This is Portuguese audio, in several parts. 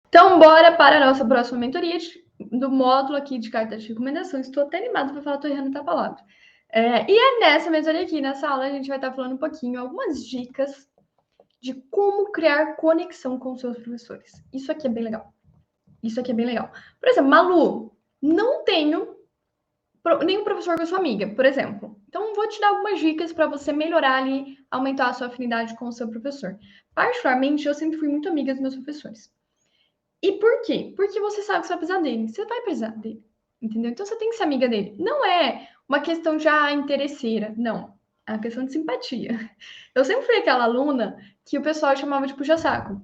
Então, bora para a nossa próxima mentoria do módulo aqui de cartas de recomendação. Estou até animada para falar, estou errando a palavra. E é nessa mentoria aqui, nessa aula, a gente vai estar falando um pouquinho, algumas dicas de como criar conexão com os seus professores. Isso aqui é bem legal. Isso aqui é bem legal. Por exemplo, Malu, não tenho nenhum professor que eu sou amiga, por exemplo. Então, vou te dar algumas dicas para você melhorar ali, aumentar a sua afinidade com o seu professor. Particularmente, eu sempre fui muito amiga dos meus professores. E por quê? Porque você sabe que você vai precisar dele. Você vai precisar dele. Entendeu? Então você tem que ser amiga dele. Não é uma questão já interesseira. Não. É uma questão de simpatia. Eu sempre fui aquela aluna que o pessoal chamava de puxa-saco,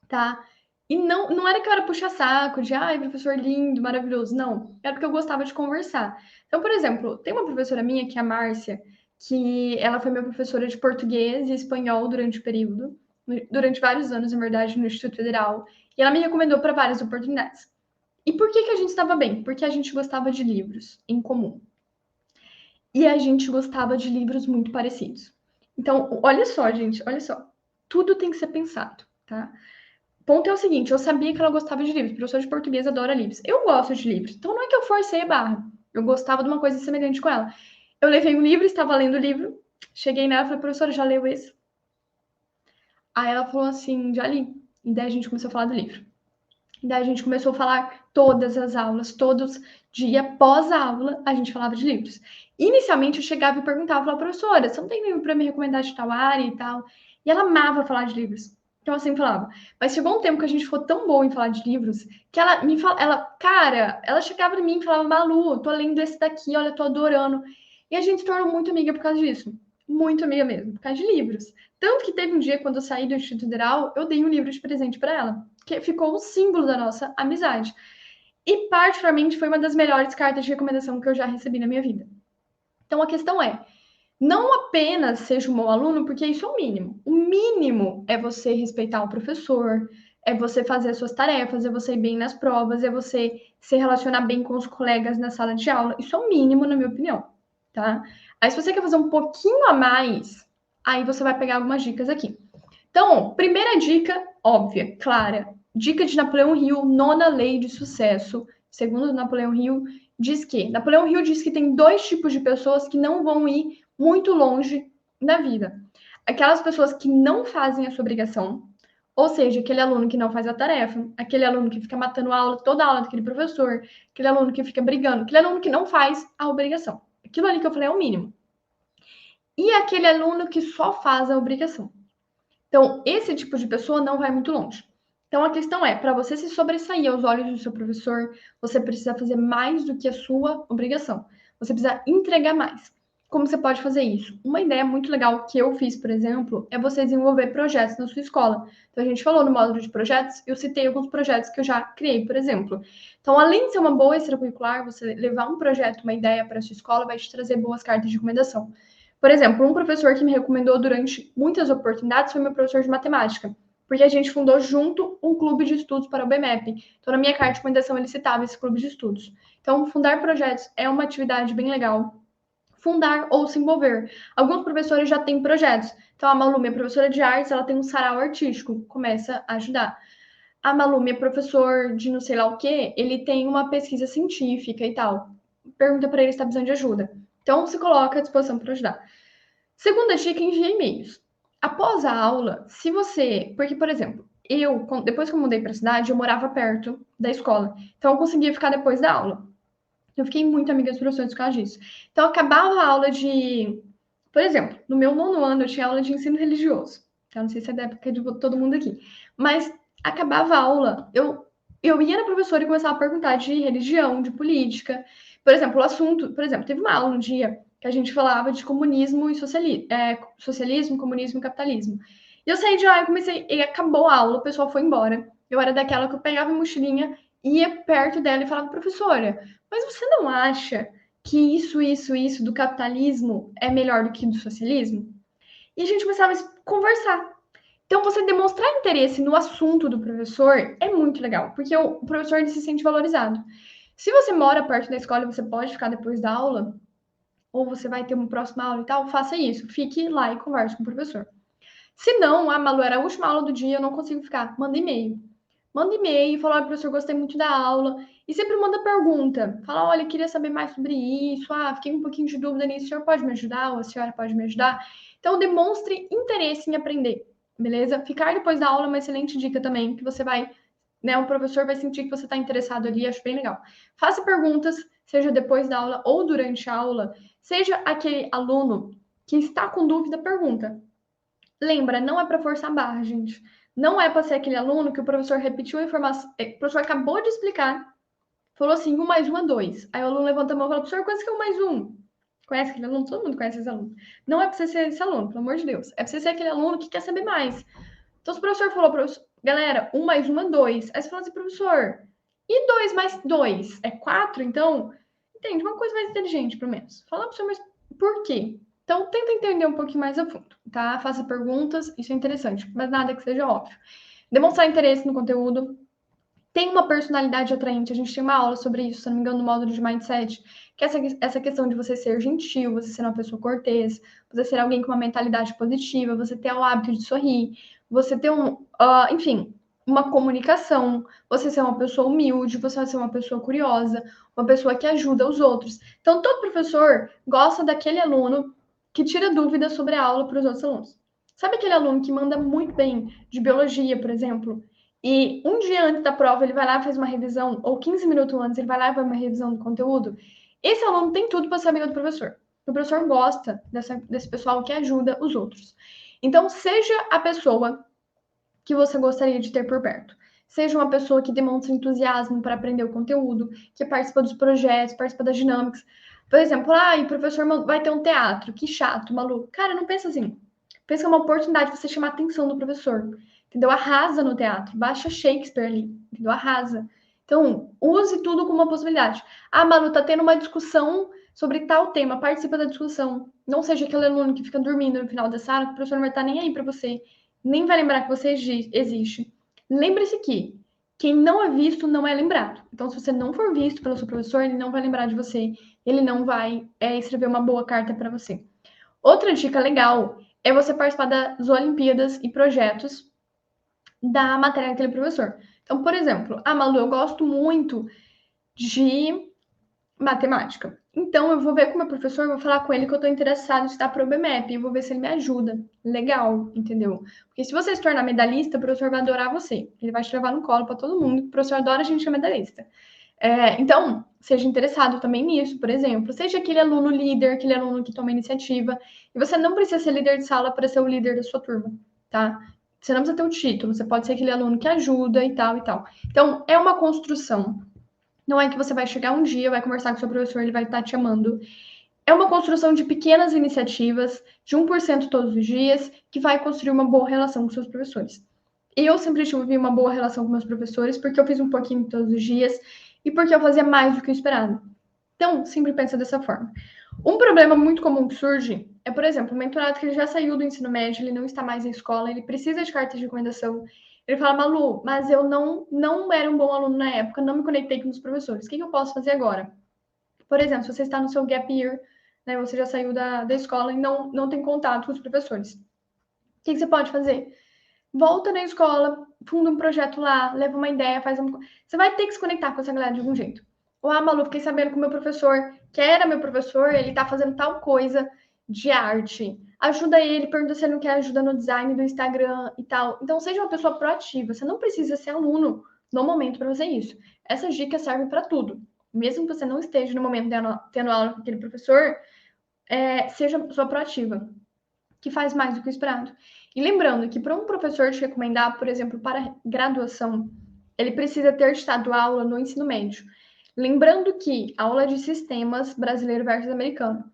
tá? E não era que eu era puxa-saco, de ai, professor lindo, maravilhoso. Não. Era porque eu gostava de conversar. Então, por exemplo, tem uma professora minha, que é a Márcia, que ela foi minha professora de português e espanhol durante o período, durante vários anos, na verdade, no Instituto Federal. E ela me recomendou para várias oportunidades. E por que a gente estava bem? Porque a gente gostava de livros em comum. E a gente gostava de livros muito parecidos. Então, olha só, gente, olha só. Tudo tem que ser pensado, tá? O ponto é o seguinte, eu sabia que ela gostava de livros. Professor de português adora livros. Eu gosto de livros. Então, não é que eu forcei a barra. Eu gostava de uma coisa semelhante com ela. Eu levei um livro, estava lendo o livro. Cheguei nela e falei, professora, já leu esse? Aí ela falou assim, já li. E daí a gente começou a falar do livro. Daí a gente começou a falar todas as aulas, todos dia após a aula, a gente falava de livros. Inicialmente eu chegava e perguntava para a professora, você não tem livro para me recomendar de tal área e tal? E ela amava falar de livros. Então, assim, falava. Mas chegou um tempo que a gente ficou tão bom em falar de livros, que ela me fala, ela chegava em mim e falava, Malu, tô lendo esse daqui, olha, tô adorando. E a gente se tornou muito amiga por causa disso. Muito amiga mesmo, por causa de livros. Tanto que teve um dia, quando eu saí do Instituto Federal, eu dei um livro de presente para ela, que ficou o símbolo da nossa amizade. E, particularmente, foi uma das melhores cartas de recomendação que eu já recebi na minha vida. Então, a questão é, não apenas seja um bom aluno, porque isso é o mínimo. O mínimo é você respeitar o professor, é você fazer as suas tarefas, é você ir bem nas provas, é você se relacionar bem com os colegas na sala de aula. Isso é o mínimo, na minha opinião, tá? Aí, se você quer fazer um pouquinho a mais, aí você vai pegar algumas dicas aqui. Então, primeira dica, óbvia, clara. Dica de Napoleão Hill, nona lei de sucesso. Segundo Napoleão Hill, Napoleão Hill diz que tem dois tipos de pessoas que não vão ir muito longe na vida. Aquelas pessoas que não fazem a sua obrigação, ou seja, aquele aluno que não faz a tarefa, aquele aluno que fica matando a aula, toda a aula daquele professor, aquele aluno que fica brigando, aquele aluno que não faz a obrigação. Aquilo ali que eu falei é o mínimo. E aquele aluno que só faz a obrigação. Então, esse tipo de pessoa não vai muito longe. Então, a questão é, para você se sobressair aos olhos do seu professor, você precisa fazer mais do que a sua obrigação. Você precisa entregar mais. Como você pode fazer isso? Uma ideia muito legal que eu fiz, por exemplo, é você desenvolver projetos na sua escola. Então, a gente falou no módulo de projetos, eu citei alguns projetos que eu já criei, por exemplo. Então, além de ser uma boa extracurricular, você levar um projeto, uma ideia para a sua escola, vai te trazer boas cartas de recomendação. Por exemplo, um professor que me recomendou durante muitas oportunidades foi meu professor de matemática, porque a gente fundou junto um clube de estudos para o BMEP. Então, na minha carta de recomendação, ele citava esse clube de estudos. Então, fundar projetos é uma atividade bem legal. Fundar ou se envolver. Alguns professores já têm projetos. Então, a Malu, minha professora de artes, ela tem um sarau artístico, começa a ajudar. A Malu, minha professor de não sei lá o quê, ele tem uma pesquisa científica e tal. Pergunta para ele se está precisando de ajuda. Então, se coloca à disposição para ajudar. Segunda dica, envie e-mails. Após a aula, se você. Porque, por exemplo, depois que eu mudei para a cidade, eu morava perto da escola. Então, eu conseguia ficar depois da aula. Eu fiquei muito amiga dos professores por causa disso. Então, acabava a aula de. Por exemplo, no meu nono ano, eu tinha aula de ensino religioso. Então, não sei se é da época de todo mundo aqui. Mas acabava a aula, eu ia na professora e começava a perguntar de religião, de política. Por exemplo, o assunto. Por exemplo, teve uma aula um dia que a gente falava de comunismo e socialismo, comunismo e capitalismo. E eu saí de lá e comecei. E acabou a aula, o pessoal foi embora. Eu era daquela que eu pegava a mochilinha, ia perto dela e falava, professora, mas você não acha que isso do capitalismo é melhor do que do socialismo? E a gente começava a conversar. Então, você demonstrar interesse no assunto do professor é muito legal, porque o professor ele se sente valorizado. Se você mora perto da escola e você pode ficar depois da aula, ou você vai ter uma próxima aula e tal, faça isso. Fique lá e converse com o professor. Se não, Malu, era a última aula do dia, eu não consigo ficar. Manda e-mail. Manda e-mail, fala, olha, professor, gostei muito da aula. E sempre manda pergunta. Fala, olha, queria saber mais sobre isso. Ah, fiquei com um pouquinho de dúvida nisso. O senhor pode me ajudar? Ou a senhora pode me ajudar? Então, demonstre interesse em aprender, beleza? Ficar depois da aula é uma excelente dica também, que você vai, né? O professor vai sentir que você está interessado ali, acho bem legal. Faça perguntas, seja depois da aula ou durante a aula. Seja aquele aluno que está com dúvida, pergunta. Lembra, não é para forçar a barra, gente. Não é para ser aquele aluno que o professor repetiu a informação, o professor acabou de explicar, falou assim, 1 mais 1 é 2. Aí o aluno levanta a mão e fala, professor, quanto que é 1 mais 1? Conhece aquele aluno? Todo mundo conhece esse aluno. Não é para você ser esse aluno, pelo amor de Deus. É para você ser aquele aluno que quer saber mais. Então, se o professor falou, professor, galera, 1 mais 1 é 2. Aí você fala assim, professor, e 2 mais 2 é 4? Então, entende? Uma coisa mais inteligente, pelo menos. Fala, professor, mas por quê? Então, tenta entender um pouquinho mais a fundo, tá? Faça perguntas, isso é interessante, mas nada que seja óbvio. Demonstrar interesse no conteúdo. Tem uma personalidade atraente, a gente tem uma aula sobre isso, se não me engano, no módulo de Mindset, que é essa questão de você ser gentil, você ser uma pessoa cortês, você ser alguém com uma mentalidade positiva, você ter o hábito de sorrir, você ter enfim, uma comunicação, você ser uma pessoa humilde, você ser uma pessoa curiosa, uma pessoa que ajuda os outros. Então, todo professor gosta daquele aluno que tira dúvidas sobre a aula para os outros alunos. Sabe aquele aluno que manda muito bem de biologia, por exemplo? E um dia antes da prova ele vai lá e faz uma revisão, ou 15 minutos antes ele vai lá e faz uma revisão do conteúdo. Esse aluno tem tudo para ser amigo do professor. O professor gosta desse pessoal que ajuda os outros. Então, seja a pessoa que você gostaria de ter por perto. Seja uma pessoa que demonstra entusiasmo para aprender o conteúdo, que participa dos projetos, participa das dinâmicas. Por exemplo, o professor vai ter um teatro, que chato, maluco. Cara, não pensa assim. Pensa que é uma oportunidade de você chamar a atenção do professor. Entendeu? Arrasa no teatro. Baixa Shakespeare ali. Entendeu? Arrasa. Então, use tudo como uma possibilidade. Ah, Malu, tá tendo uma discussão sobre tal tema. Participa da discussão. Não seja aquele aluno que fica dormindo no final da sala, que o professor não vai estar nem aí para você. Nem vai lembrar que você existe. Lembre-se que quem não é visto não é lembrado. Então, se você não for visto pelo seu professor, ele não vai lembrar de você. Ele não vai escrever uma boa carta para você. Outra dica legal é você participar das Olimpíadas e projetos da matéria daquele professor. Então, por exemplo, Malu, eu gosto muito de matemática. Então, eu vou ver com o meu professor, vou falar com ele que eu estou interessado em estudar para o BMEP e vou ver se ele me ajuda. Legal, entendeu? Porque se você se tornar medalhista, o professor vai adorar você. Ele vai te levar no colo para todo mundo. O professor adora a gente que é medalhista. Então, seja interessado também nisso, por exemplo. Seja aquele aluno líder, aquele aluno que toma iniciativa. E você não precisa ser líder de sala para ser o líder da sua turma, tá? Você não precisa ter um título, você pode ser aquele aluno que ajuda e tal e tal. Então, é uma construção. Não é que você vai chegar um dia, vai conversar com o seu professor, ele vai estar te amando. É uma construção de pequenas iniciativas, de 1% todos os dias, que vai construir uma boa relação com seus professores. Eu sempre tive uma boa relação com meus professores, porque eu fiz um pouquinho todos os dias e porque eu fazia mais do que eu esperava. Então, sempre pensa dessa forma. Um problema muito comum que surge é, por exemplo, o mentorado que ele já saiu do ensino médio, ele não está mais na escola, ele precisa de carta de recomendação. Ele fala, Malu, mas eu não era um bom aluno na época, não me conectei com os professores. O que eu posso fazer agora? Por exemplo, se você está no seu gap year, né, você já saiu da escola e não tem contato com os professores. O que você pode fazer? Volta na escola, funda um projeto lá, leva uma ideia, faz um... Você vai ter que se conectar com essa galera de algum jeito. Ou, Malu, fiquei sabendo que o meu professor, que era meu professor, ele tá fazendo tal coisa de arte. Ajuda ele, pergunta se ele não quer ajuda no design do Instagram e tal. Então, seja uma pessoa proativa. Você não precisa ser aluno no momento para fazer isso. Essas dicas servem para tudo. Mesmo que você não esteja no momento tendo aula com aquele professor, seja uma pessoa proativa, que faz mais do que o esperado. E lembrando que para um professor te recomendar, por exemplo, para graduação, ele precisa ter estado aula no ensino médio. Lembrando que aula de sistemas brasileiro versus americano.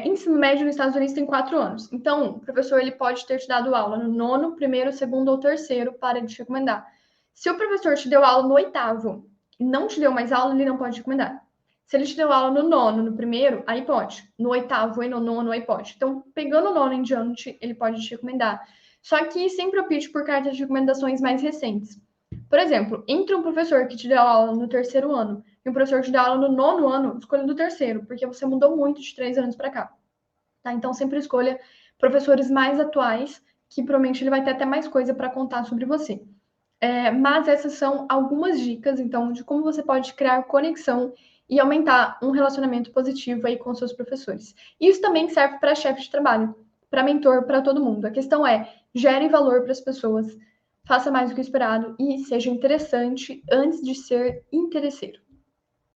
Ensino médio nos Estados Unidos tem 4 anos. Então, o professor ele pode ter te dado aula no nono, primeiro, segundo ou terceiro para te recomendar. Se o professor te deu aula no oitavo e não te deu mais aula, ele não pode te recomendar. Se ele te deu aula no nono, no primeiro, aí pode. No oitavo e no nono, aí pode. Então, pegando o nono em diante, ele pode te recomendar. Só que sempre opte por cartas de recomendações mais recentes. Por exemplo, entre um professor que te deu aula no terceiro ano e um professor que te deu aula no nono ano, escolha do terceiro, porque você mudou muito de 3 anos para cá. Tá? Então, sempre escolha professores mais atuais, que provavelmente ele vai ter até mais coisa para contar sobre você. Mas essas são algumas dicas, então, de como você pode criar conexão e aumentar um relacionamento positivo aí com seus professores. Isso também serve para chefe de trabalho, para mentor, para todo mundo. A questão é, gere valor para as pessoas, faça mais do que o esperado e seja interessante antes de ser interesseiro.